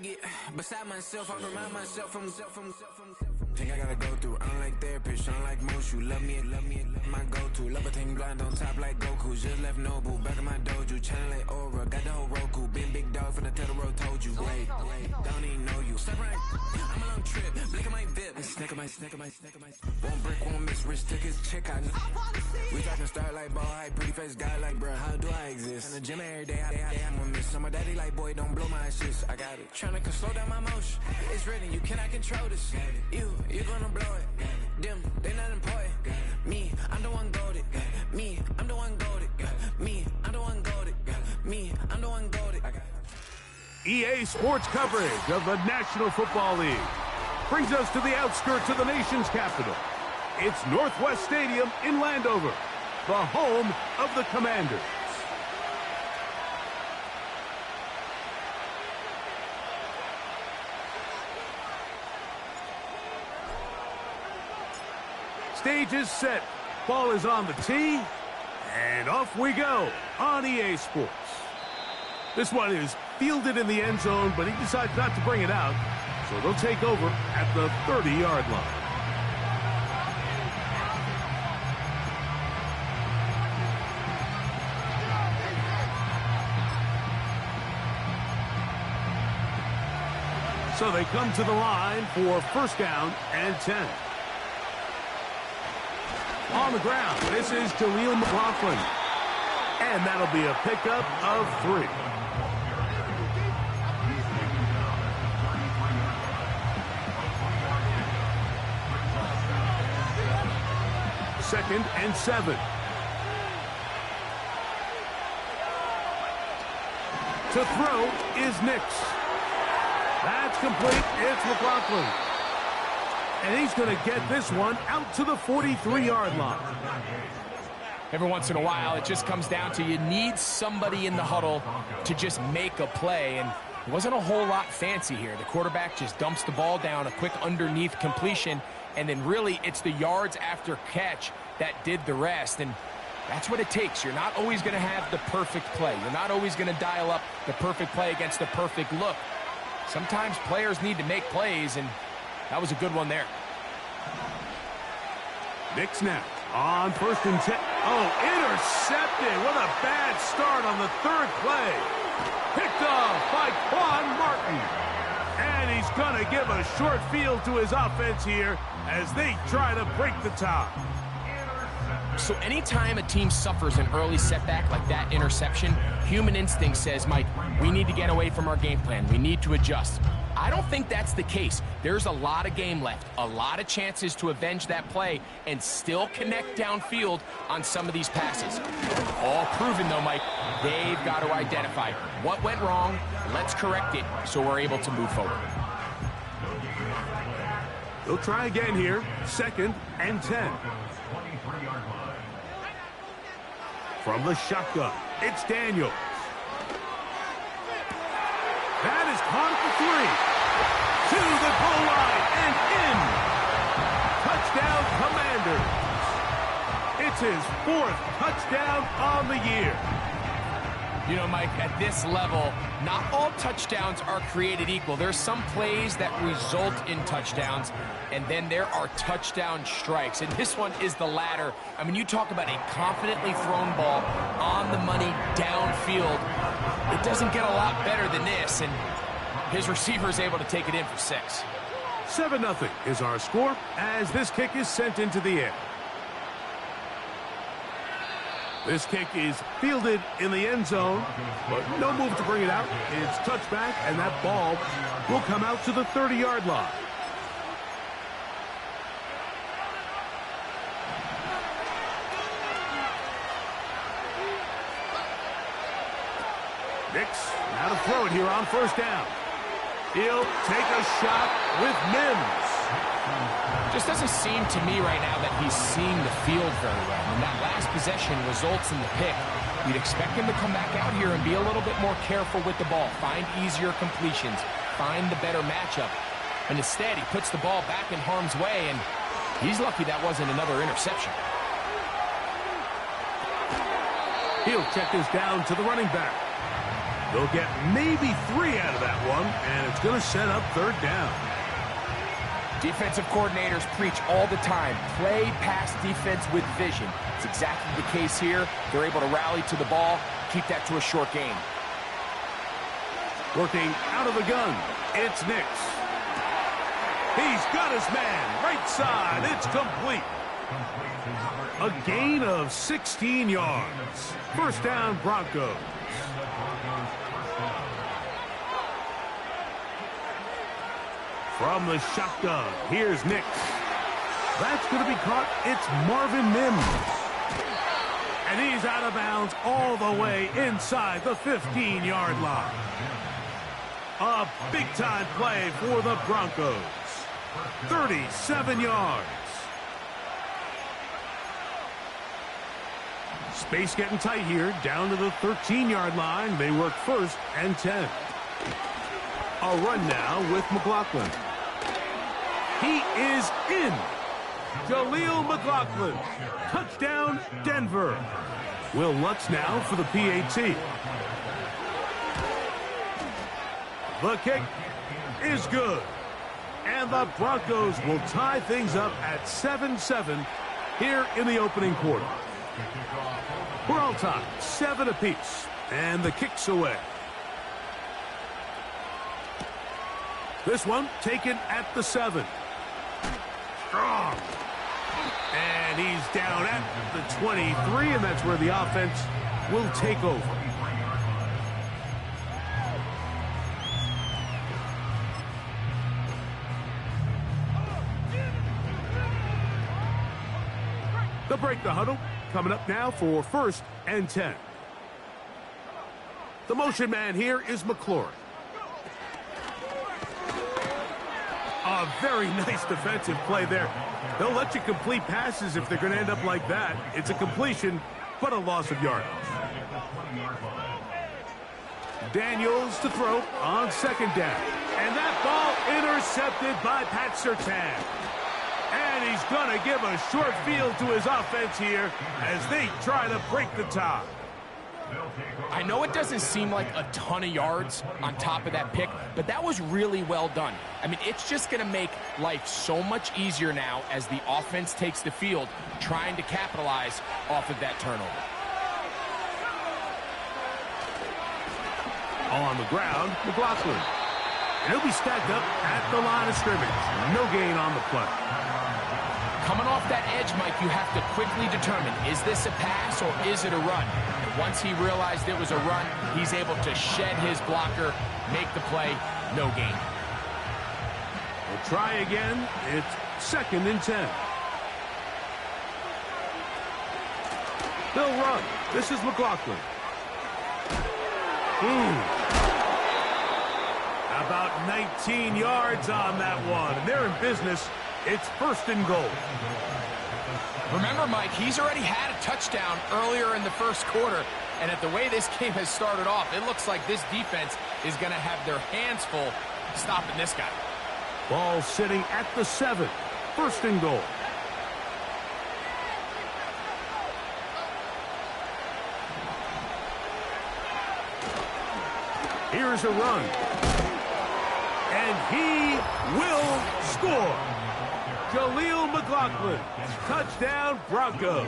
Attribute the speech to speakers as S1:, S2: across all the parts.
S1: get beside myself, I remind myself from. Think I gotta go through. I don't like therapist, I don't like most. You love me, my go-to. Love a team blind on top like Goku. Just left Noble, back in my dojo. Channel like Aura, got the whole Roku. Been big dog from the tell the road told you. Wait, don't even know you. Step right, I'm a long trip. Blink of my VIP. Snack of my. Won't break, won't miss. Rich took his chick out. We talking start like ball high, pretty face guy like, bruh, how do I exist? In the gym every day, I'm gonna miss. So my daddy like, boy, don't blow my assist. I got it. Tryna slow down my motion. It's written, you cannot control this. You gonna blow it. Them, they not important. Me, I'm the one goated. Me, I'm the one goated. Me, I'm the one goated. Me, I'm the one goated.
S2: EA Sports coverage of the National Football League brings us to the outskirts of the nation's capital. It's Northwest Stadium in Landover, the home of the Commanders. Stage is set. Ball is on the tee. And off we go on EA Sports. This one is fielded in the end zone, but he decides not to bring it out. So they'll take over at the 30-yard line. So they come to the line for first down and 10. On the ground, this is Jaleel McLaughlin. And that'll be a pickup of 3. Second and 7. To throw is Nix. That's complete. It's McLaughlin. And he's going to get this one out to the 43-yard line.
S3: Every once in a while, it just comes down to you need somebody in the huddle to just make a play. And it wasn't a whole lot fancy here. The quarterback just dumps the ball down, a quick underneath completion, and then really it's the yards after catch that did the rest. And that's what it takes. You're not always going to have the perfect play. You're not always going to dial up the perfect play against the perfect look. Sometimes players need to make plays, and that was a good one there.
S2: Nix now on first and 10. Oh, intercepted. What a bad start on the third play. Picked off by Quan Martin. And he's going to give a short field to his offense here as they try to break the tie.
S3: So anytime a team suffers an early setback like that interception, human instinct says, Mike, we need to get away from our game plan. We need to adjust. I don't think that's the case. There's a lot of game left, a lot of chances to avenge that play and still connect downfield on some of these passes. All proven, though, Mike, they've got to identify what went wrong, let's correct it so we're able to move forward.
S2: They'll try again here, second and 10. From the shotgun, it's Daniels. That is caught for 3. To the goal line and in. Touchdown, Commanders. It's his 4th touchdown on the year.
S3: You know, Mike, at this level, not all touchdowns are created equal. There's some plays that result in touchdowns, and then there are touchdown strikes. And this one is the latter. I mean, you talk about a confidently thrown ball on the money downfield. It doesn't get a lot better than this, and his receiver is able to take it in for 6.
S2: 7-0 is our score as this kick is sent into the air. This kick is fielded in the end zone, but no move to bring it out. It's touchback, and that ball will come out to the 30-yard line. Nix, now to throw it here on first down. He'll take a shot with Mims.
S3: Just doesn't seem to me right now that he's seeing the field very well. And that last possession results in the pick. You'd expect him to come back out here and be a little bit more careful with the ball, find easier completions, find the better matchup. And instead, he puts the ball back in harm's way, and he's lucky that wasn't another interception.
S2: He'll check this down to the running back. They'll get maybe 3 out of that one, and it's going to set up third down.
S3: Defensive coordinators preach all the time, play pass defense with vision. It's exactly the case here. They're able to rally to the ball, keep that to a short game.
S2: Working out of the gun, it's Nix. He's got his man, right side, it's complete. A gain of 16 yards. First down, Broncos. From the shotgun, here's Nix. That's going to be caught. It's Marvin Mims. And he's out of bounds all the way inside the 15-yard line. A big-time play for the Broncos. 37 yards. Space getting tight here, down to the 13-yard line. They work first and 10. A run now with McLaughlin. He is in. Jaleel McLaughlin. Touchdown, Denver. Will Lutz now for the PAT. The kick is good. And the Broncos will tie things up at 7-7 here in the opening quarter. We're all tied, 7 apiece. And the kick's away. This one taken at the 7. Strong. And he's down at the 23, and that's where the offense will take over. They'll break the huddle. Coming up now for first and 10. The motion man here is McLaurin. A very nice defensive play there. They'll let you complete passes if they're going to end up like that. It's a completion, but a loss of yardage. Daniels to throw on second down. And that ball intercepted by Pat Surtain. And he's going to give a short field to his offense here as they try to break the tie.
S3: I know it doesn't seem like a ton of yards on top of that pick, but that was really well done. I mean, it's just going to make life so much easier now as the offense takes the field, trying to capitalize off of that turnover.
S2: On the ground, McLaughlin. And he'll be stacked up at the line of scrimmage. No gain on the play.
S3: Coming off that edge, Mike, you have to quickly determine, is this a pass or is it a run? And once he realized it was a run, he's able to shed his blocker, make the play, no gain.
S2: We'll try again. It's second and 10. They'll run. This is McLaughlin. About 19 yards on that one. And they're in business. It's first and goal.
S3: Remember, Mike, he's already had a touchdown earlier in the first quarter. And at the way this game has started off, it looks like this defense is going to have their hands full stopping this guy.
S2: Ball sitting at the 7. First and goal. Here's a run. And he will score. Jaleel McLaughlin. Touchdown, Broncos.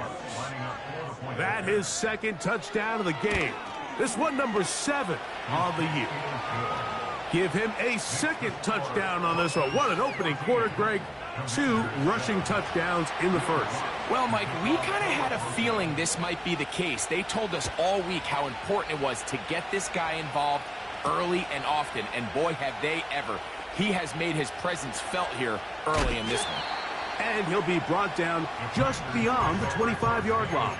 S2: That his second touchdown of the game. This one number 7 on the year. Give him a second touchdown on this one. What an opening quarter, Greg. 2 rushing touchdowns in the first.
S3: Well, Mike, we kind of had a feeling this might be the case. They told us all week how important it was to get this guy involved early and often, and boy, have they ever. He has made his presence felt here early in this one.
S2: And he'll be brought down just beyond the 25-yard line.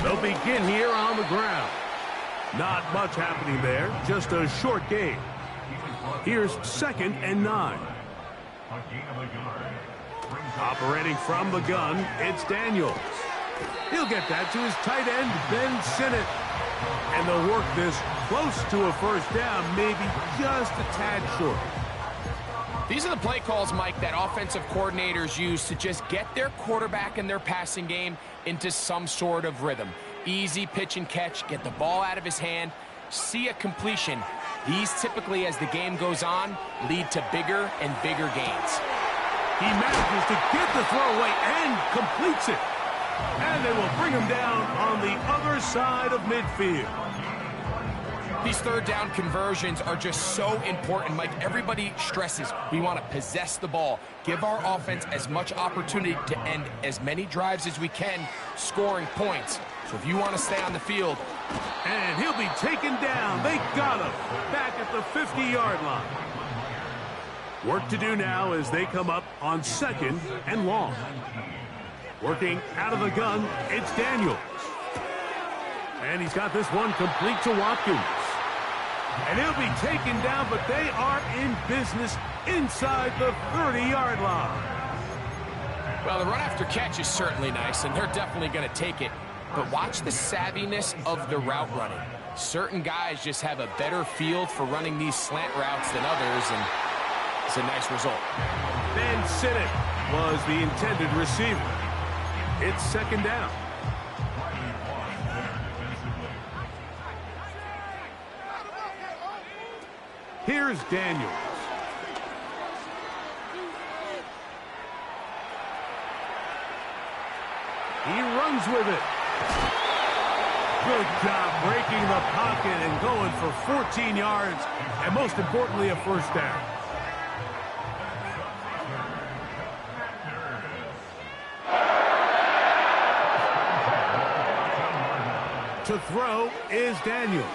S2: They'll begin here on the ground. Not much happening there, just a short game. Here's second and 9. Operating from the gun, it's Daniels. He'll get that to his tight end, Ben Sinnott. And they'll work this close to a first down, maybe just a tad short.
S3: These are the play calls, Mike, that offensive coordinators use to just get their quarterback and their passing game into some sort of rhythm. Easy pitch and catch, get the ball out of his hand, see a completion. These typically, as the game goes on, lead to bigger and bigger gains.
S2: He manages to get the throw away and completes it. And they will bring him down on the other side of midfield.
S3: These third down conversions are just so important, Mike. Everybody stresses we want to possess the ball, give our offense as much opportunity to end as many drives as we can, scoring points. So if you want to stay on the field.
S2: And he'll be taken down. They got him back at the 50-yard line. Work to do now as they come up on 2nd and long. Working out of the gun, it's Daniels. And he's got this one complete to Watkins. And he'll be taken down, but they are in business inside the 30-yard line.
S3: Well, the run after catch is certainly nice, and they're definitely going to take it. But watch the savviness of the route running. Certain guys just have a better field for running these slant routes than others, and it's a nice result.
S2: Ben Sinnott was the intended receiver. It's 2nd down. Here's Daniels. He runs with it. Good job breaking the pocket and going for 14 yards, and most importantly, a first down. To throw is Daniels.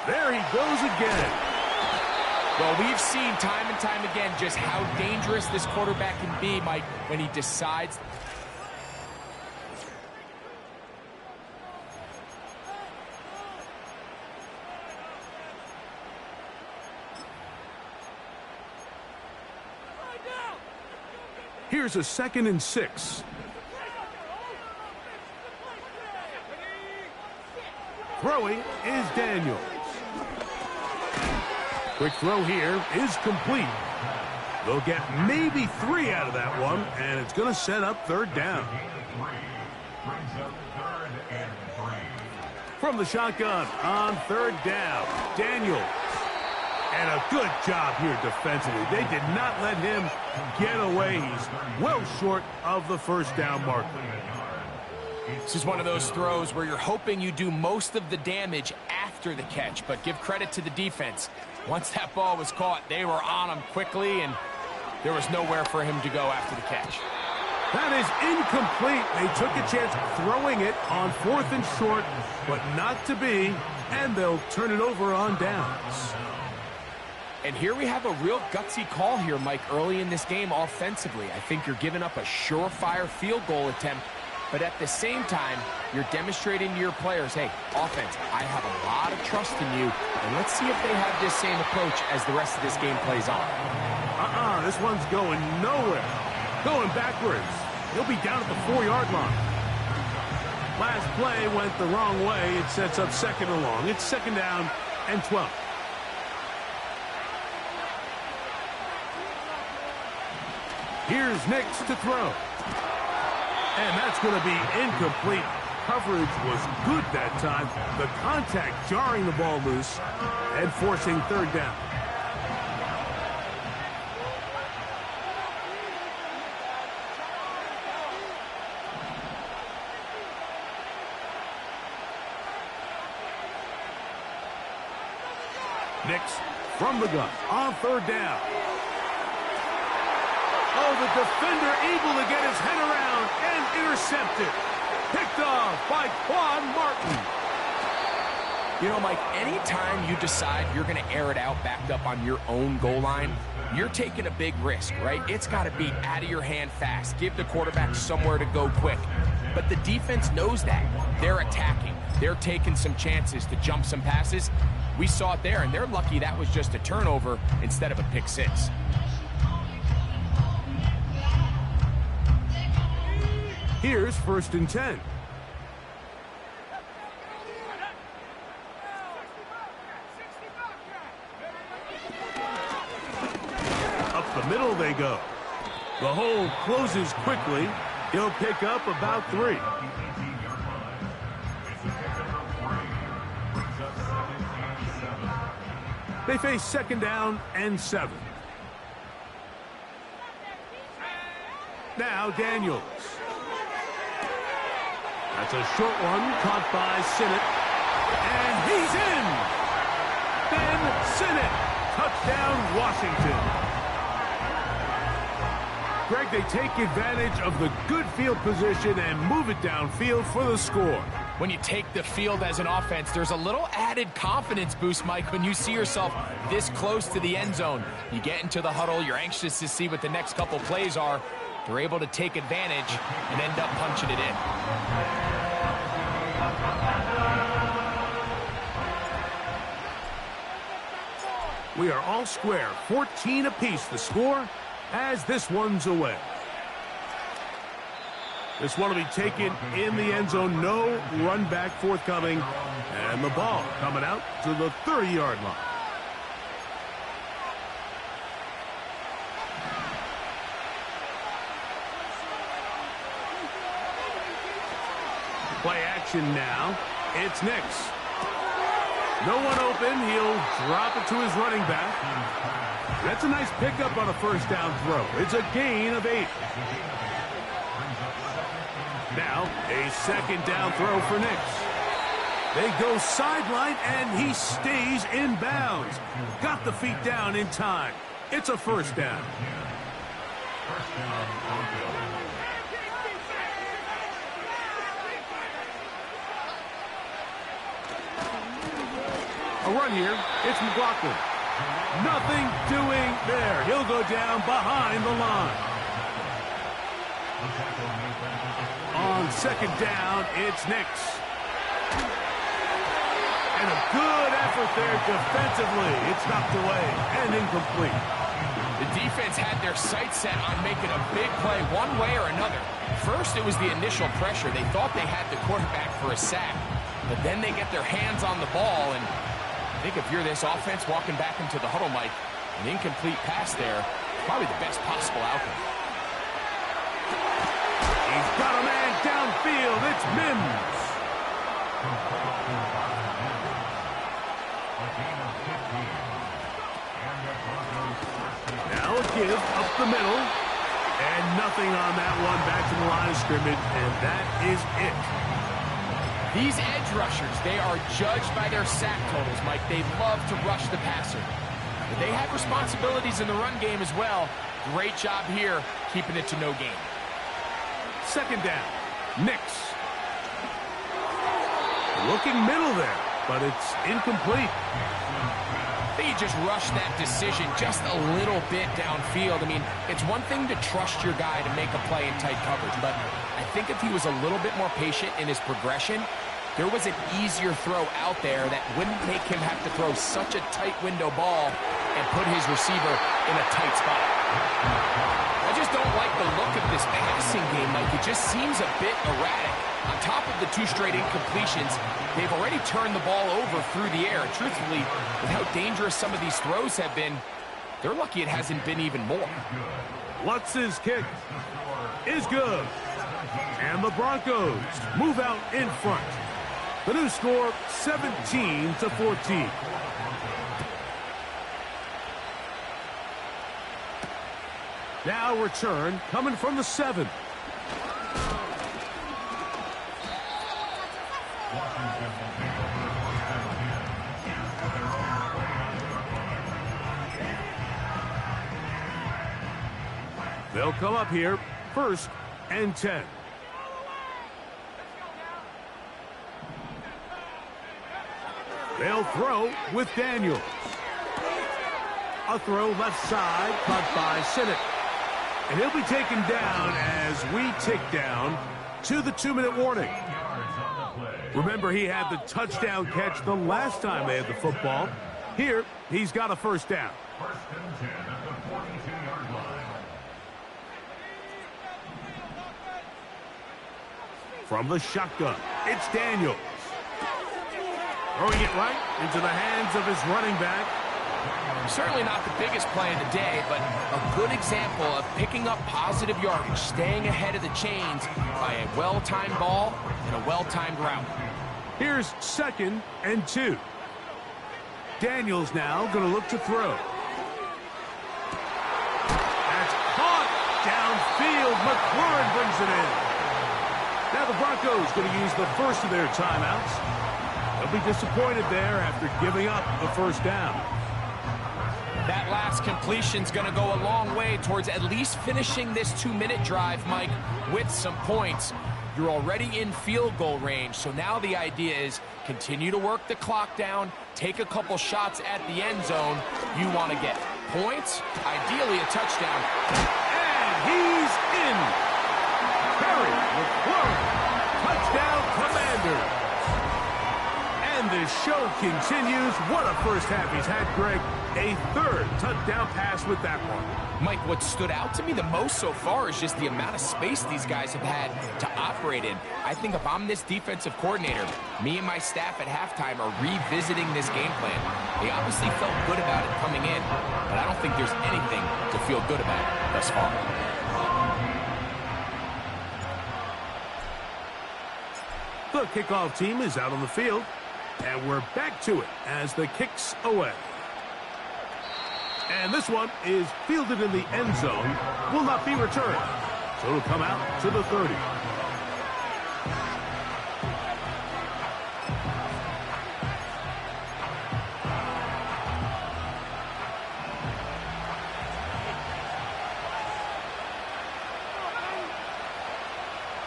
S2: There he goes again.
S3: Well, we've seen time and time again just how dangerous this quarterback can be, Mike, when he decides.
S2: Here's a 2nd and 6. Throwing is Daniels. Quick throw here is complete. They'll get maybe 3 out of that one, and it's going to set up 3rd down. From the shotgun on 3rd down, Daniels. And a good job here defensively. They did not let him get away. He's well short of the first down marker.
S3: This is one of those throws where you're hoping you do most of the damage after the catch, but give credit to the defense. Once that ball was caught, they were on him quickly, and there was nowhere for him to go after the catch.
S2: That is incomplete. They took a chance throwing it on 4th and short, but not to be, and they'll turn it over on downs.
S3: And here we have a real gutsy call here, Mike, early in this game offensively. I think you're giving up a surefire field goal attempt, but at the same time, you're demonstrating to your players, hey, offense, I have a lot of trust in you, and let's see if they have this same approach as the rest of this game plays on.
S2: This one's going nowhere. Going backwards. He'll be down at the 4-yard line. Last play went the wrong way. It sets up 2nd and long. It's 2nd down and 12. Here's Nix to throw. And that's going to be incomplete. Coverage was good that time. The contact jarring the ball loose and forcing 3rd down. Nix from the gun on 3rd down. Oh, the defender able to get his head around and intercepted. Picked off by Quan Martin.
S3: You know, Mike, anytime you decide you're going to air it out backed up on your own goal line, you're taking a big risk, right? It's got to be out of your hand fast. Give the quarterback somewhere to go quick. But the defense knows that. They're attacking. They're taking some chances to jump some passes. We saw it there, and they're lucky that was just a turnover instead of a pick six.
S2: Here's 1st and 10. Up the middle they go. The hole closes quickly. He'll pick up about 3. They face 2nd down and 7. Now Daniels. That's a short one caught by Sinnott. And he's in! Ben Sinnott. Touchdown, Washington. Greg, they take advantage of the good field position and move it downfield for the score.
S3: When you take the field as an offense, there's a little added confidence boost, Mike, when you see yourself this close to the end zone. You get into the huddle, you're anxious to see what the next couple plays are. They're able to take advantage and end up punching it in.
S2: We are all square, 14 apiece the score as this one's away. This one will be taken in the end zone. No run back forthcoming. And the ball coming out to the 30-yard line. Play action now. It's Nix. No one open. He'll drop it to his running back. That's a nice pickup on a first down throw. It's a gain of 8. Now, a 2nd down throw for Nix. They go sideline, and he stays in bounds. Got the feet down in time. It's a first down. A run here. It's McLaughlin. Nothing doing there. He'll go down behind the line. On 2nd down, it's Nix. And a good effort there defensively. It's knocked away and incomplete.
S3: The defense had their sights set on making a big play one way or another. First, it was the initial pressure. They thought they had the quarterback for a sack. But then they get their hands on the ball, and I think if you're this offense walking back into the huddle, Mike, an incomplete pass there, probably the best possible outcome.
S2: He's got a man downfield. It's Mims. Now a give up the middle. And nothing on that one. Back to the line of scrimmage, and that is it.
S3: These edge rushers, they are judged by their sack totals, Mike. They love to rush the passer. But they have responsibilities in the run game as well. Great job here, keeping it to no gain.
S2: 2nd down. Nix. Looking middle there, but it's incomplete.
S3: I think he just rushed that decision just a little bit downfield. I mean, it's one thing to trust your guy to make a play in tight coverage, but I think if he was a little bit more patient in his progression, there was an easier throw out there that wouldn't make him have to throw such a tight window ball and put his receiver in a tight spot. I just don't like the look of this passing game, Mike. It just seems a bit erratic. On top of the 2 straight incompletions, they've already turned the ball over through the air. Truthfully, with how dangerous some of these throws have been, they're lucky it hasn't been even more.
S2: Lutz's kick is good. And the Broncos move out in front. The new score, 17-14. Now return coming from the 7. They'll come up here, 1st and 10. They'll throw with Daniels. A throw left side, caught by Sinnott. And he'll be taken down as we tick down to the 2-minute warning. Remember, he had the touchdown catch the last time they had the football. Here, he's got a first down.
S4: 1st and 10 at the 42-yard line.
S2: From the shotgun, it's Daniels. Throwing it right into the hands of his running back.
S3: Certainly not the biggest play of the day, but a good example of picking up positive yardage, staying ahead of the chains by a well-timed ball and a well-timed route.
S2: Here's 2nd and 2. Daniels now going to look to throw. That's caught downfield. McLaurin brings it in. Now the Broncos going to use the first of their timeouts. They'll be disappointed there after giving up the first down.
S3: That last completion's going to go a long way towards at least finishing this 2-minute drive, Mike, with some points. You're already in field goal range, so now the idea is continue to work the clock down, take a couple shots at the end zone. You want to get points, ideally a touchdown.
S2: And he's in. Perry McLaurin, touchdown Commanders. And the show continues. What a first half he's had, Greg. A 3rd touchdown pass with that one.
S3: Mike, what stood out to me the most so far is just the amount of space these guys have had to operate in. I think if I'm this defensive coordinator, me and my staff at halftime are revisiting this game plan. They obviously felt good about it coming in, but I don't think there's anything to feel good about thus far.
S2: The kickoff team is out on the field, and we're back to it as the kick's away. And this one is fielded in the end zone, will not be returned. So it'll come out to the 30.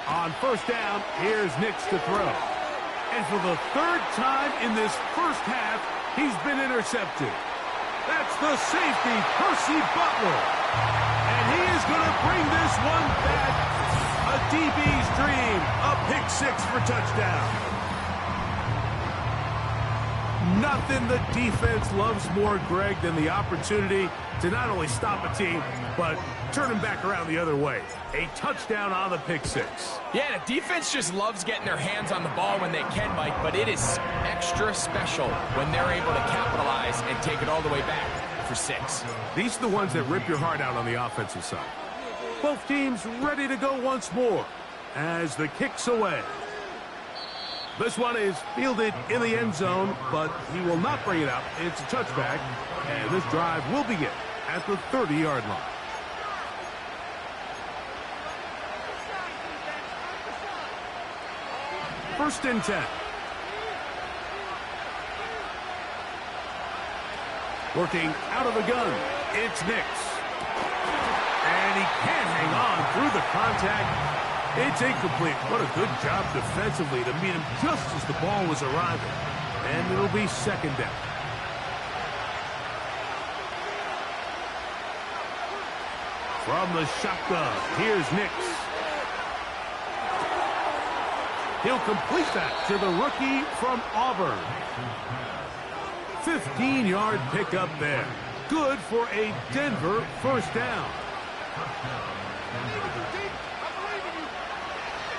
S2: On first down, here's Nix to throw. And for the 3rd time in this first half, he's been intercepted. That's the safety, Percy Butler. And he is going to bring this one back. A DB's dream. A pick 6 for touchdown. Nothing the defense loves more, Greg, than the opportunity to not only stop a team, but turn them back around the other way. A touchdown on the pick 6.
S3: Yeah, the defense just loves getting their hands on the ball when they can, Mike, but it is extra special when they're able to capitalize and take it all the way back for 6.
S2: These are the ones that rip your heart out on the offensive side. Both teams ready to go once more as the kick's away. This one is fielded in the end zone, but he will not bring it out. It's a touchback, and this drive will begin at the 30-yard line. First and 10. Working out of the gun, it's Nix. And he can't hang on through the contact. It's incomplete. What a good job defensively to meet him just as the ball was arriving. And it'll be 2nd down. From the shotgun, here's Nix. He'll complete that to the rookie from Auburn. 15-yard pickup there. Good for a Denver first down.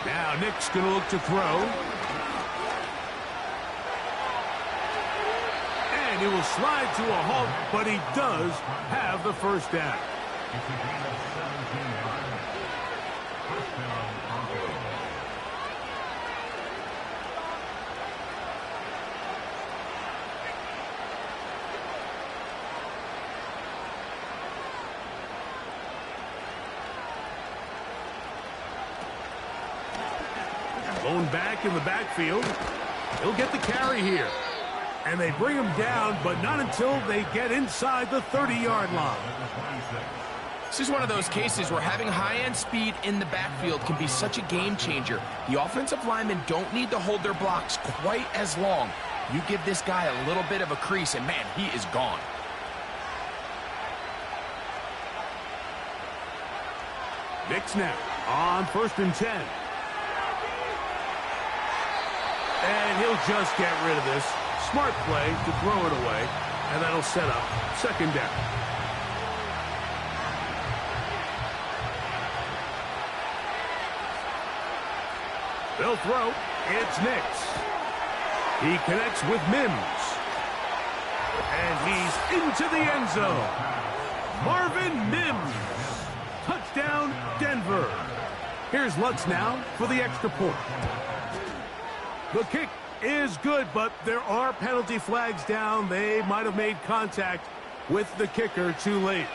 S2: Now Nick's going to look to throw. And he will slide to a halt, but he does have the first down. Blown back in the backfield. He'll get the carry here. And they bring him down, but not until they get inside the 30-yard line.
S3: This is one of those cases where having high-end speed in the backfield can be such a game changer. The offensive linemen don't need to hold their blocks quite as long. You give this guy a little bit of a crease, and man, he is gone.
S2: Nix now on 1st and 10. And he'll just get rid of this. Smart play to throw it away, and that'll set up 2nd down. They'll throw. It's Nix. He connects with Mims. And he's into the end zone. Marvin Mims. Touchdown, Denver. Here's Lutz now for the extra point. The kick is good, but there are penalty flags down. They might have made contact with the kicker too late.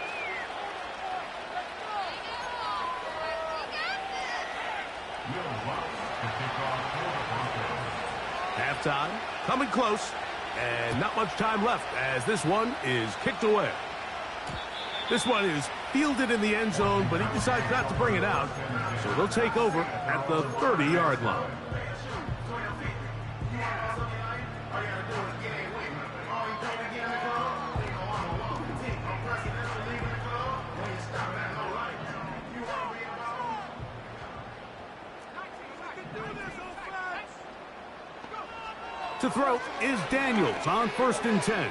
S2: Halftime, coming close, and not much time left as this one is kicked away. This one is fielded in the end zone, but he decides not to bring it out, so they'll take over at the 30-yard line. To throw is Daniels on 1st and 10.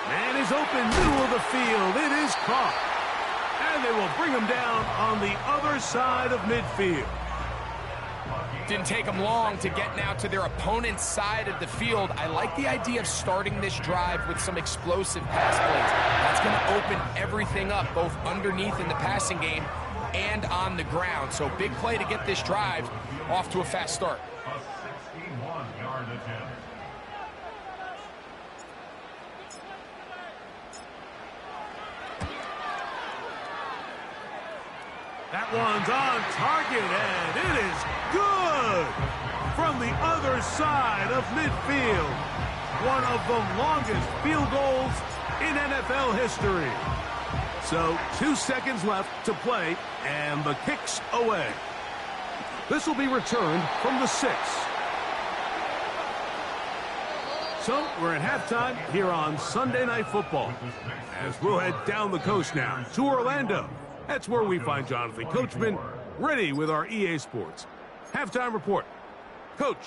S2: Man is open, middle of the field. It is caught. And they will bring him down on the other side of midfield.
S3: Didn't take them long to get now to their opponent's side of the field. I like the idea of starting this drive with some explosive pass plays. That's going to open everything up, both underneath in the passing game and on the ground. So big play to get this drive off to a fast start.
S4: A 61-yard attempt.
S2: That one's on target, and it is good from the other side of midfield. One of the longest field goals in NFL history. So 2 seconds left to play, and the kick's away. This will be returned from the 6. So we're at halftime here on Sunday Night Football, as we'll head down the coast now to Orlando. That's where we find Jonathan Coachman ready with our EA Sports halftime report. Coach.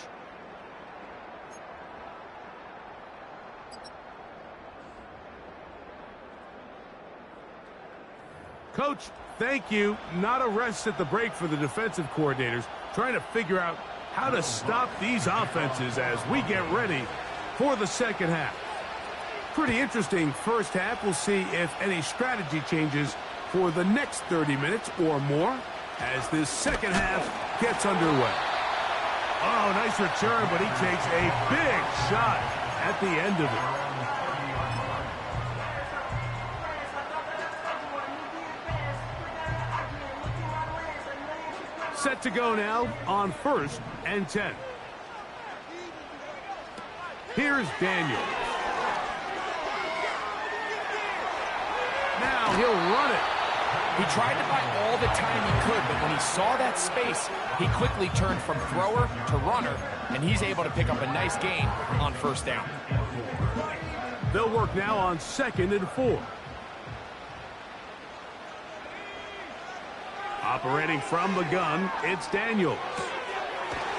S2: Coach, thank you. Not a rest at the break for the defensive coordinators, trying to figure out how to stop these offenses as we get ready for the second half. Pretty interesting first half. We'll see if any strategy changes for the next 30 minutes or more as this second half gets underway. Oh, nice return, but he takes a big shot at the end of it. Set to go now on 1st and 10. Here's Daniels. Now he'll run it.
S3: He tried to buy all the time he could, but when he saw that space, he quickly turned from thrower to runner, and he's able to pick up a nice gain on 1st down.
S2: They'll work now on 2nd and 4. Operating from the gun, it's Daniels.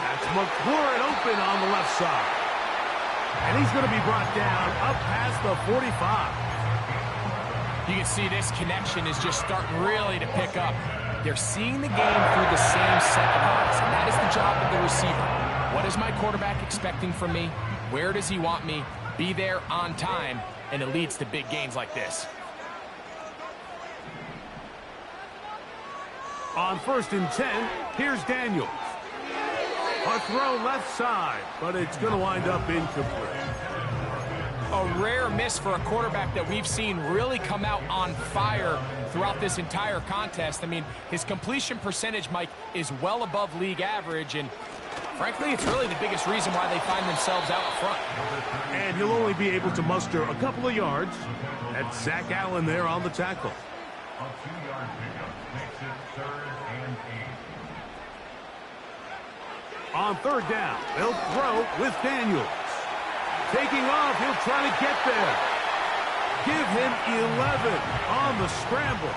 S2: That's McLaurin open on the left side. And he's going to be brought down up past the 45.
S3: You can see this connection is just starting really to pick up. They're seeing the game through the same set of eyes, and that is the job of the receiver. What is my quarterback expecting from me? Where does he want me? Be there on time, and it leads to big gains like this.
S2: On 1st and 10, here's Daniels. A throw left side, but it's going to wind up incomplete.
S3: A rare miss for a quarterback that we've seen really come out on fire throughout this entire contest. I mean, his completion percentage, Mike, is well above league average, and frankly, it's really the biggest reason why they find themselves out front.
S2: And he'll only be able to muster a couple of yards. That's Zach Allen there on the tackle.
S4: A 2-yard pickup makes it 3rd and 8.
S2: On 3rd down, they'll throw with Daniels. Taking off, he'll try to get there. Give him 11 on the scramble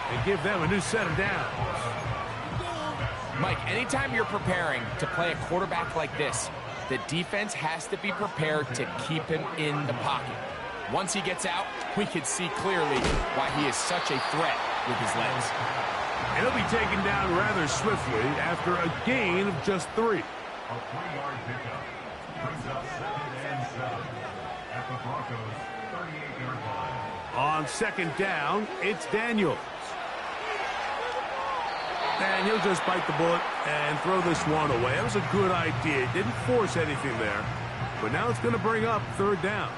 S2: and give them a new set of downs.
S3: Mike, anytime you're preparing to play a quarterback like this, the defense has to be prepared to keep him in the pocket. Once he gets out, we can see clearly why he is such a threat with his legs.
S2: And he'll be taken down rather swiftly after a gain of just 3.
S4: A 3-yard pickup brings up 2nd and 7 at the Broncos' 38-yard line.
S2: On 2nd down, it's Daniels. And he'll just bite the bullet and throw this one away. That was a good idea. Didn't force anything there. But now it's going to bring up 3rd down.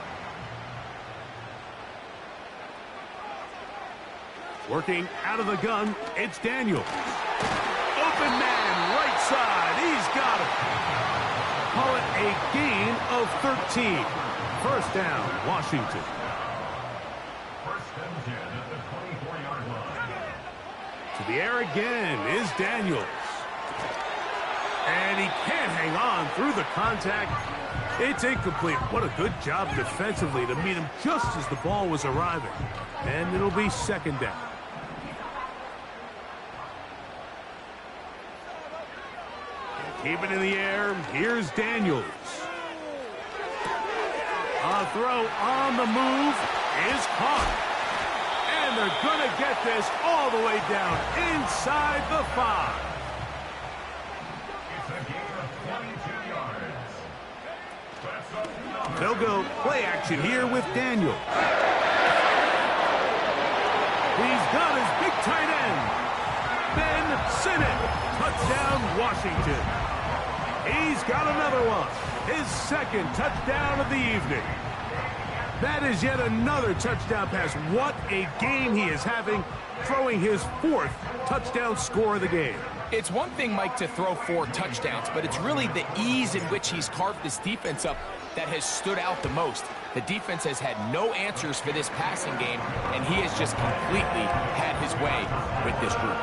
S2: Working out of the gun, it's Daniels. Open man, right side. He's got it. Call it a gain of 13. 1st down, Washington.
S4: 1st and 10 at the 24-yard line.
S2: To the air again is Daniels. And he can't hang on through the contact. It's incomplete. What a good job defensively to meet him just as the ball was arriving. And it'll be 2nd down. Keep it in the air. Here's Daniels. A throw on the move is caught. And they're going to get this all the way down inside the 5.
S4: It's a gain of 22 yards. That's enough.
S2: They'll go play action here with Daniel. He's got his big tight end. Ben Sinnott. Touchdown, Washington. He's got another one. His 2nd touchdown of the evening. That is yet another touchdown pass. What a game he is having, throwing his 4th touchdown score of the game.
S3: It's one thing, Mike, to throw 4 touchdowns, but it's really the ease in which he's carved this defense up that has stood out the most. The defense has had no answers for this passing game, and he has just completely had his way with this group.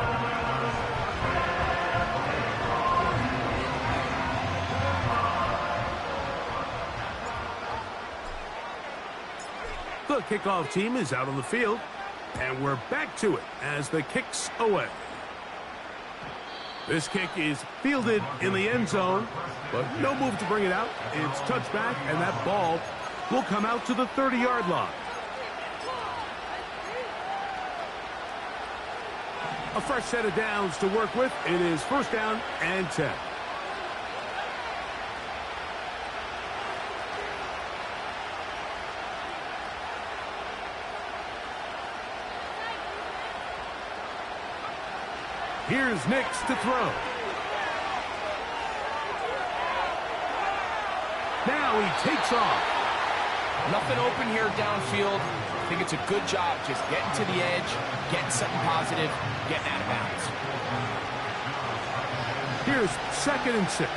S2: The kickoff team is out on the field, and we're back to it as the kick's away. This kick is fielded in the end zone, but no move to bring it out. It's touchback, and that ball will come out to the 30-yard line. A fresh set of downs to work with. It is 1st down and 10. Here's Nix to throw. Now he takes off.
S3: Nothing open here downfield. I think it's a good job just getting to the edge, getting something positive, getting out of bounds.
S2: Here's 2nd and 6.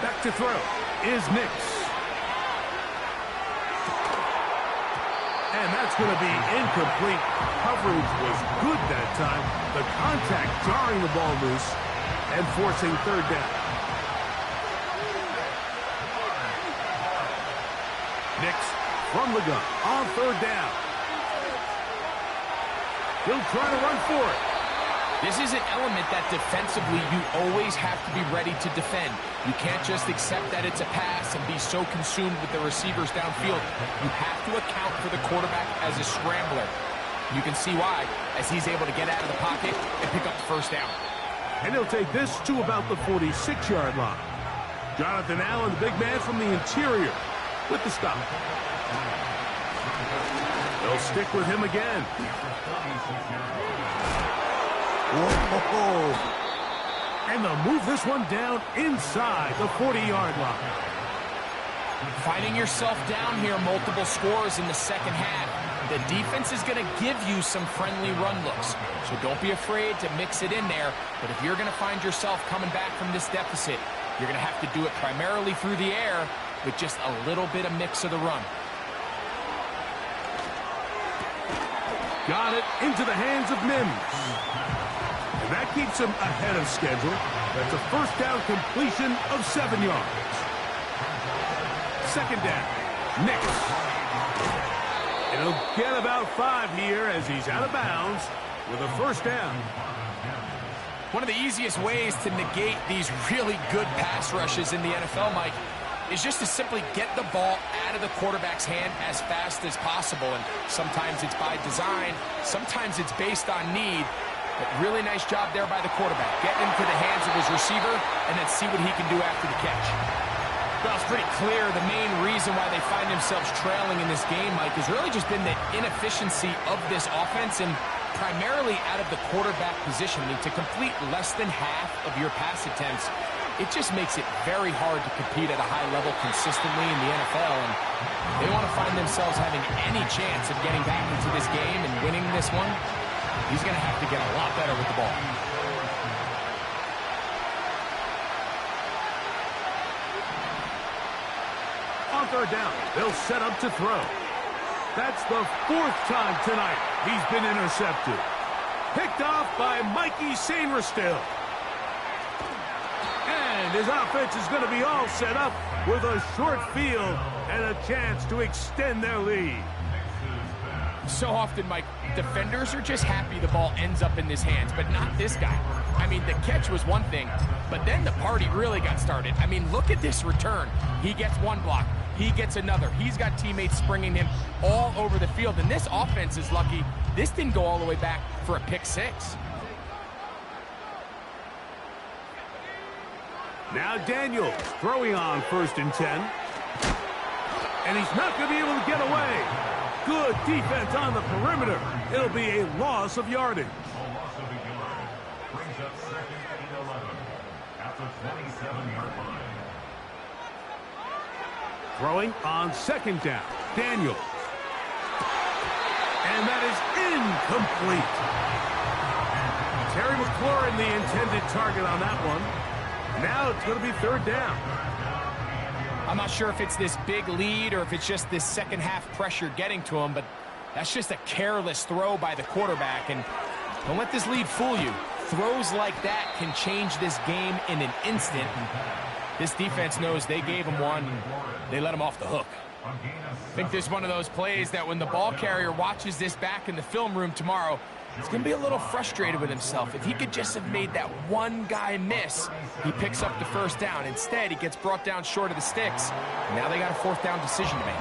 S2: Back to throw is Nix. And that's going to be incomplete. Coverage was good that time. The contact jarring the ball loose and forcing 3rd down. Nix from the gun on 3rd down. He'll try to run for it.
S3: This is an element that defensively you always have to be ready to defend. You can't just accept that it's a pass and be so consumed with the receivers downfield. You have to account for the quarterback as a scrambler. You can see why, as he's able to get out of the pocket and pick up the 1st down.
S2: And he'll take this to about the 46-yard line. Jonathan Allen, the big man from the interior, with the stop. They'll stick with him again. Whoa. And they'll move this one down inside the 40-yard line.
S3: Finding yourself down here, multiple scores in the 2nd half. The defense is going to give you some friendly run looks, so don't be afraid to mix it in there. But if you're going to find yourself coming back from this deficit, you're going to have to do it primarily through the air with just a little bit of mix of the run.
S2: Got it into the hands of Mims. And that keeps him ahead of schedule. That's a 1st down completion of 7 yards. 2nd down, Nix. And he'll get about 5 here as he's out of bounds with a 1st down.
S3: One of the easiest ways to negate these really good pass rushes in the NFL, Mike, is just to simply get the ball out of the quarterback's hand as fast as possible. And sometimes it's by design, sometimes it's based on need. But really nice job there by the quarterback. Get into the hands of his receiver and then see what he can do after the catch. Well, it's pretty clear the main reason why they find themselves trailing in this game, Mike, has really just been the inefficiency of this offense and primarily out of the quarterback position. I mean, to complete less than half of your pass attempts, it just makes it very hard to compete at a high level consistently in the NFL. And they want to find themselves having any chance of getting back into this game and winning this one. He's going to have to get a lot better with the ball.
S2: On third down, they'll set up to throw. That's the 4th time tonight he's been intercepted. Picked off by Mikey Sainristil. And his offense is going to be all set up with a short field and a chance to extend their lead.
S3: So often, Mike, defenders are just happy the ball ends up in his hands, but not this guy. I mean, the catch was one thing, but then the party really got started. I mean, look at this return. He gets one block. He gets another. He's got teammates springing him all over the field, and this offense is lucky this didn't go all the way back for a pick six.
S2: Now Daniels throwing on 1st and 10. And he's not going to be able to get away. Good defense on the perimeter. It'll be a loss of yardage.
S4: A loss of a yard. Brings up 2nd and 11 at the 27-yard line.
S2: Throwing on 2nd down. Daniels. And that is incomplete. Terry McLaurin, the intended target on that one. Now it's going to be 3rd down.
S3: I'm not sure if it's this big lead or if it's just this second half pressure getting to him, but that's just a careless throw by the quarterback. And don't let this lead fool you. Throws like that can change this game in an instant. And this defense knows they gave him one. They let him off the hook. I think this is one of those plays that when the ball carrier watches this back in the film room tomorrow, he's going to be a little frustrated with himself. If he could just have made that one guy miss, he picks up the 1st down. Instead, he gets brought down short of the sticks. Now they got a 4th down decision to make.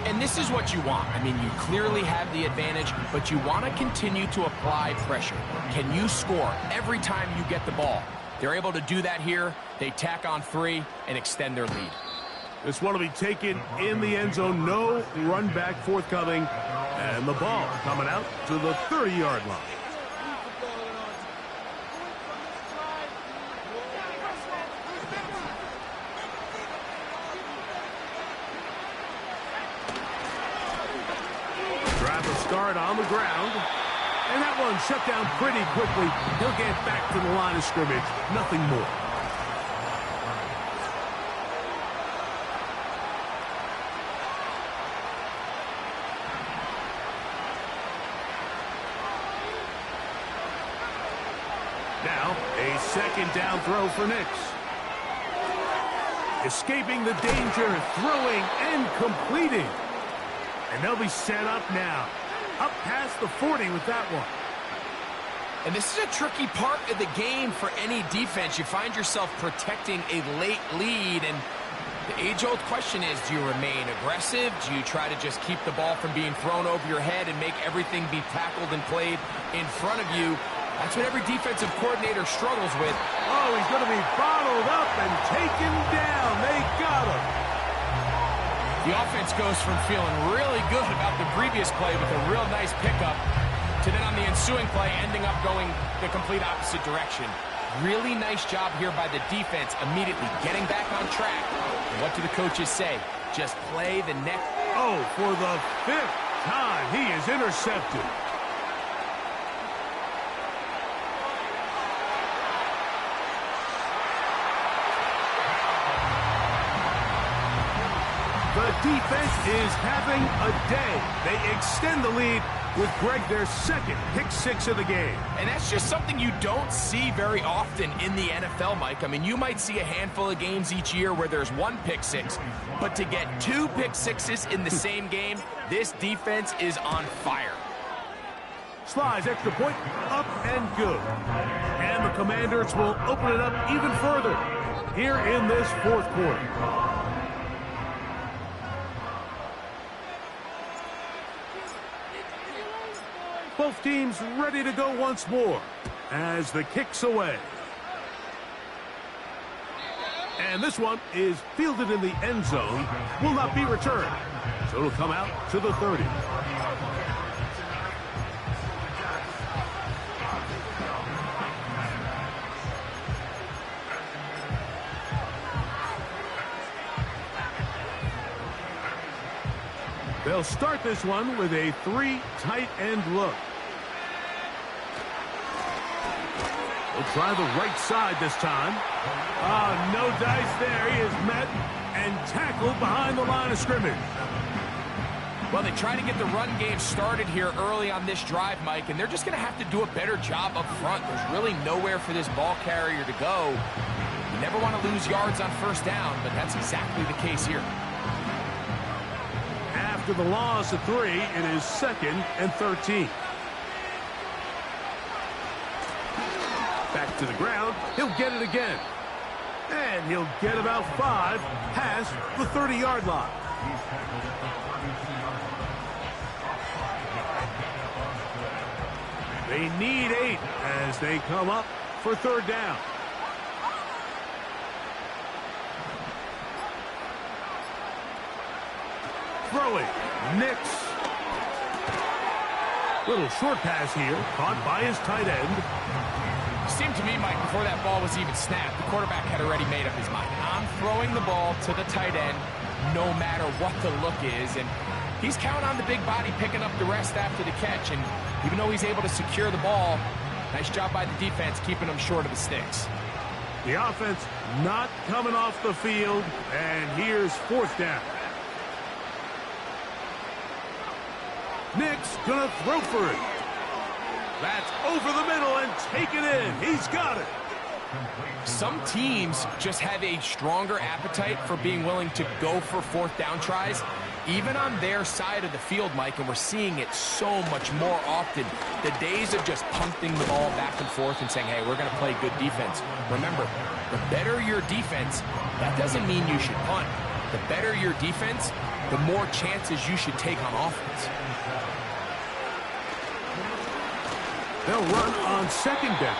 S3: And this is what you want. I mean, you clearly have the advantage, but you want to continue to apply pressure. Can you score every time you get the ball? They're able to do that here. They tack on 3 and extend their lead.
S2: This one will be taken in the end zone. No run back forthcoming. And the ball coming out to the 30-yard line. Drive will start on the ground. And that one shut down pretty quickly. He'll get back to the line of scrimmage. Nothing more. Now, a 2nd down throw for Nix. Escaping the danger, throwing and completing. And they'll be set up now. Up past the 40 with that one.
S3: And this is a tricky part of the game for any defense. You find yourself protecting a late lead, and the age-old question is, do you remain aggressive? Do you try to just keep the ball from being thrown over your head and make everything be tackled and played in front of you? That's what every defensive coordinator struggles with.
S2: Oh, he's going to be bottled up and taken down. They got him.
S3: The offense goes from feeling really good about the previous play with a real nice pickup to then on the ensuing play ending up going the complete opposite direction. Really nice job here by the defense immediately getting back on track. And what do the coaches say? Just play the next.
S2: Oh, for the 5th time, he is intercepted. The defense is having a day. They extend the lead with Greg their 2nd pick 6 of the game.
S3: And that's just something you don't see very often in the NFL, Mike. I mean, you might see a handful of games each year where there's 1 pick 6, but to get 2 pick 6s in the same game, this defense is on fire.
S2: Slides, extra point, up and good. And the Commanders will open it up even further here in this 4th quarter. Both teams ready to go once more as the kick's away. And this one is fielded in the end zone, will not be returned. So it'll come out to the 30. They'll start this one with a 3 tight end look. They'll try the right side this time. No dice there. He is met and tackled behind the line of scrimmage.
S3: Well, they try to get the run game started here early on this drive, Mike, and they're just going to have to do a better job up front. There's really nowhere for this ball carrier to go. You never want to lose yards on first down, but that's exactly the case here.
S2: After the loss of 3, it is 2nd and 13. Back to the ground. He'll get it again. And he'll get about 5 past the 30-yard line. They need 8 as they come up for 3rd down. Throwing. Nix. Little short pass here, caught by his tight end.
S3: It seemed to me, Mike, before that ball was even snapped, the quarterback had already made up his mind. I'm throwing the ball to the tight end no matter what the look is, and he's counting on the big body picking up the rest after the catch, and even though he's able to secure the ball, nice job by the defense keeping him short of the sticks.
S2: The offense not coming off the field, and here's 4th down. Nick's gonna throw for it. That's over the middle and take it in. He's got it.
S3: Some teams just have a stronger appetite for being willing to go for 4th down tries, even on their side of the field, Mike, and we're seeing it so much more often. The days of just punting the ball back and forth and saying, hey, we're going to play good defense. Remember, the better your defense, that doesn't mean you should punt. The better your defense, the more chances you should take on offense.
S2: They'll run on 2nd down.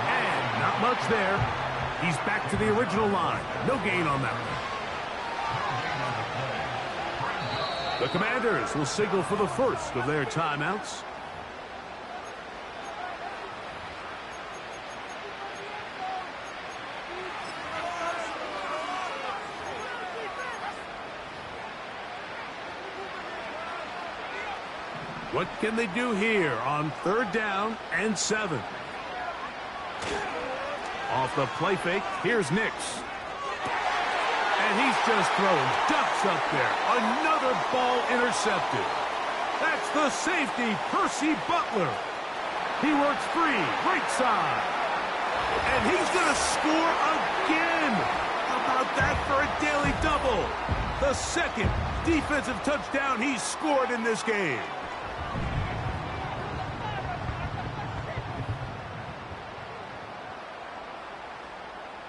S2: And not much there. He's back to the original line. No gain on that one. The Commanders will signal for the first of their timeouts. What can they do here on 3rd down and 7? Off the play fake, here's Nix. And he's just throwing ducks up there. Another ball intercepted. That's the safety, Percy Butler. He works free, right side. And he's going to score again. How about that for a daily double? The 2nd defensive touchdown he's scored in this game.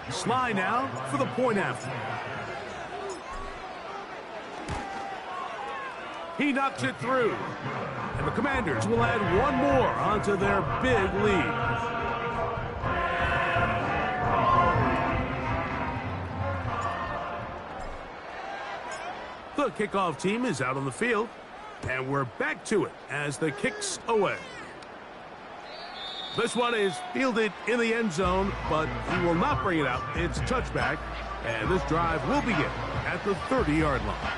S2: Sly now for the point after. He knocks it through. And the Commanders will add 1 more onto their big lead. The kickoff team is out on the field. And we're back to it as the kick's away. This one is fielded in the end zone, but he will not bring it out. It's a touchback, and this drive will begin at the 30-yard line.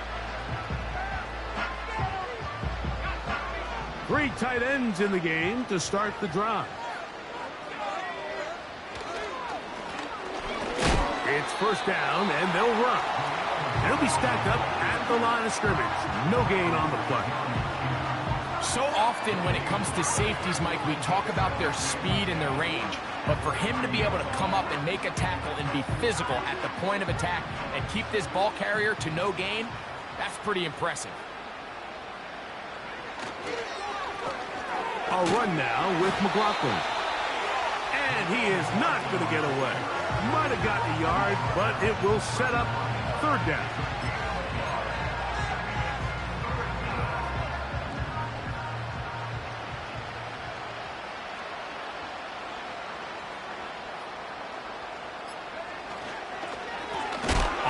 S2: 3 tight ends in the game to start the drive. It's 1st down, and they'll run. They'll be stacked up at the line of scrimmage. No gain on the play.
S3: So often when it comes to safeties, Mike, we talk about their speed and their range. But for him to be able to come up and make a tackle and be physical at the point of attack and keep this ball carrier to no gain, that's pretty impressive.
S2: A run now with McLaughlin. And he is not going to get away. Might have gotten a yard, but it will set up 3rd down.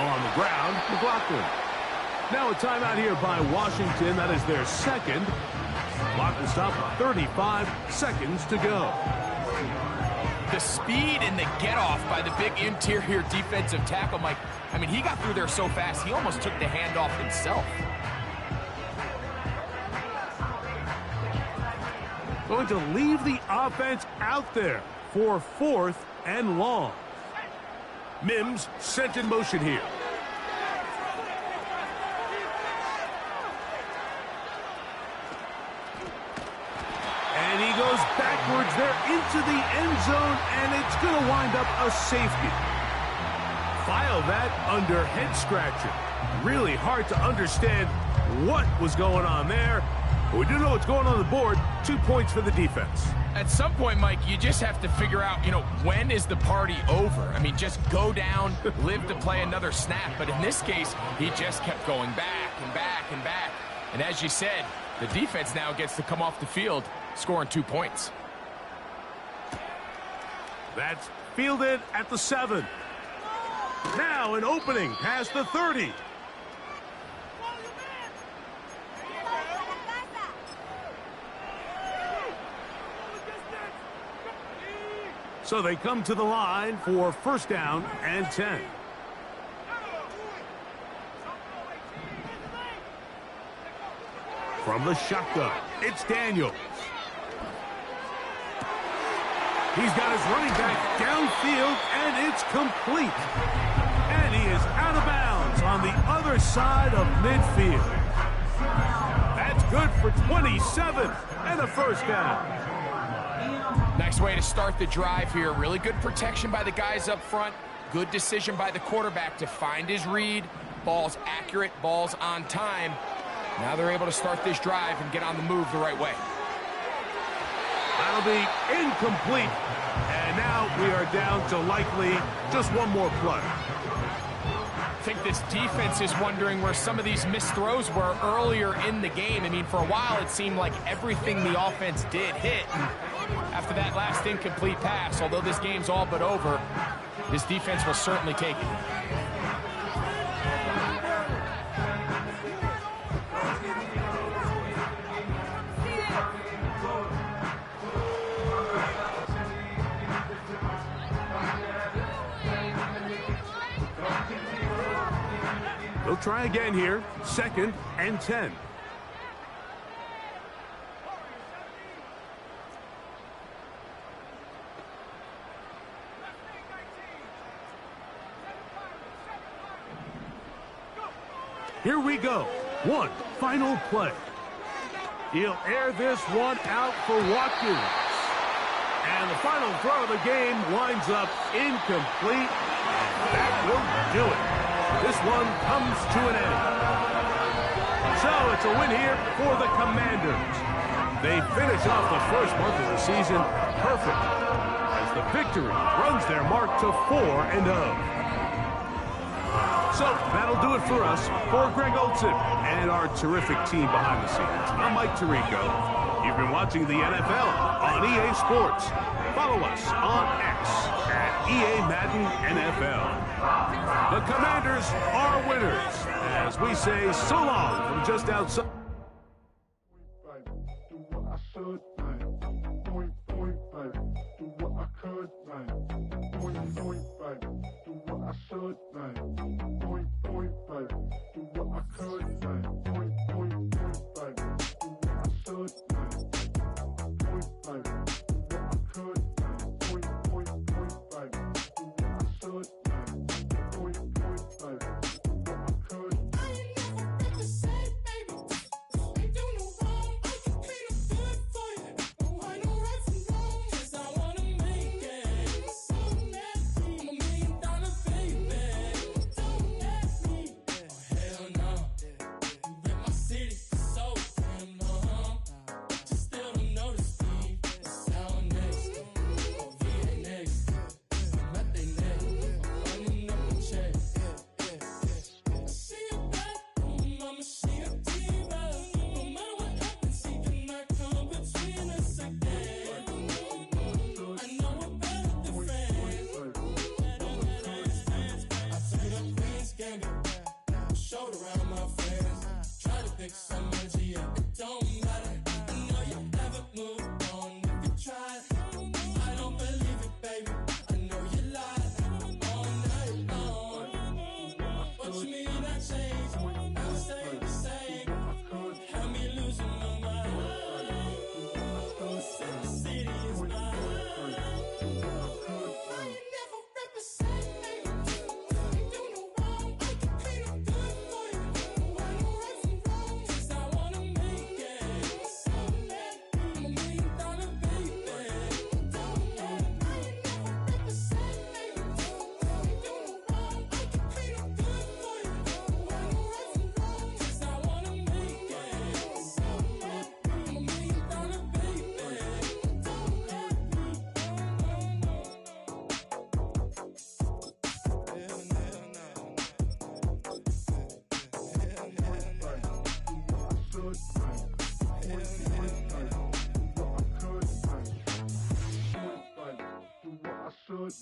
S2: Ball on the ground, McLaughlin. Now a timeout here by Washington. That is their second. Clock will stop with 35 seconds to go.
S3: The speed and the get-off by the big interior defensive tackle, Mike. I mean, he got through there so fast, he almost took the handoff himself.
S2: Going to leave the offense out there for 4th and long. Mims sent in motion here. And he goes backwards there into the end zone, and it's going to wind up a safety. File that under head scratcher. Really hard to understand what was going on there. But we do know what's going on the board. 2 points for the defense.
S3: At some point, Mike, you just have to figure out, when is the party over? I mean, just go down, live to play another snap. But in this case, he just kept going back and back and back. And as you said, the defense now gets to come off the field, scoring 2 points.
S2: That's fielded at the 7. Now an opening past the 30. So they come to the line for 1st down and 10. From the shotgun, it's Daniels. He's got his running back downfield, and it's complete. And he is out of bounds on the other side of midfield. That's good for 27 and a 1st down.
S3: Nice way to start the drive here. Really good protection by the guys up front. Good decision by the quarterback to find his read. Ball's accurate, ball's on time. Now they're able to start this drive and get on the move the right way.
S2: That'll be incomplete. And now we are down to likely just one more play.
S3: I think this defense is wondering where some of these missed throws were earlier in the game. I mean, for a while it seemed like everything the offense did hit. And after that last incomplete pass, although this game's all but over, this defense will certainly take it.
S2: They'll try again here. 2nd and 10. Here we go. One final play. He'll air this one out for Watkins. And the final throw of the game winds up incomplete. And that will do it. This one comes to an end. So it's a win here for the Commanders. They finish off the first month of the season perfect as the victory runs their mark to 4-0. So that'll do it for us. For Greg Olson and our terrific team behind the scenes, I'm Mike Tirico. You've been watching the NFL on EA Sports. Follow us on X at EA Madden NFL. The Commanders are winners as we say so long from just outside.
S5: fix some energy up. It don't matter. I know you never moved on if you tried. I don't believe it, baby. I know you lied all night long. What you mean I changed? Never stay the same. Had me losing my mind. Said the city is mine.
S4: Should